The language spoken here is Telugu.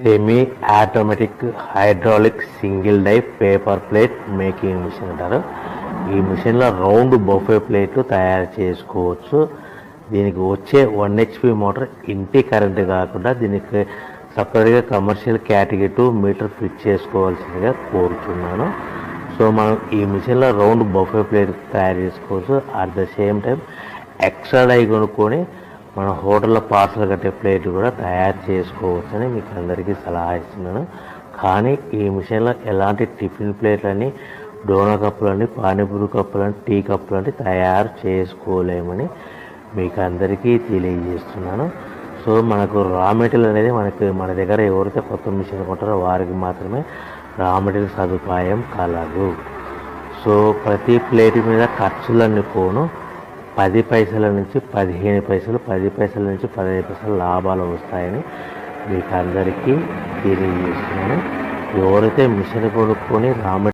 Semi automatic hydraulic single die paper plate making machine అంటారు. ఈ మిషన్లో రౌండ్ బఫే ప్లేట్లు తయారు చేసుకోవచ్చు. దీనికి వచ్చే 1 HP మోటార్ ఇంటి కరెంటు కాకుండా దీనికి సపరేట్గా కమర్షియల్ కేటగిరీ 2 మీటర్ ఫిట్ చేసుకోవాల్సిందిగా కోరుతున్నాను. సో మనం ఈ మిషన్లో రౌండ్ బఫే ప్లేట్ తయారు చేసుకోవచ్చు. At the same time extra die కొనుక్కొని మన హోటల్లో పార్సల్ కట్టే ప్లేట్ కూడా తయారు చేసుకోవచ్చని మీకు అందరికీ సలహా ఇస్తున్నాను. కానీ ఈ మిషన్లో ఎలాంటి టిఫిన్ ప్లేట్లని, డోనా కప్పులని, పానీపూరి కప్పులని, టీ కప్పులని తయారు చేసుకోలేమని మీకు అందరికీ తెలియజేస్తున్నాను. సో మనకు రా మెటీరియల్ అనేది మన దగ్గర ఎవరైతే కొత్త మిషన్ కొంటారో వారికి మాత్రమే రా మెటీరియల్ సదుపాయం కలదు. సో ప్రతి ప్లేట్ మీద ఖర్చులన్నీ పోను 10 పైసల నుంచి 15 పైసలు, 10 పైసల నుంచి 15 పైసలు లాభాలు వస్తాయని మీకు అందరికీ తెలియజేస్తున్నాను. ఎవరైతే మిషన్ కొనుక్కొని రా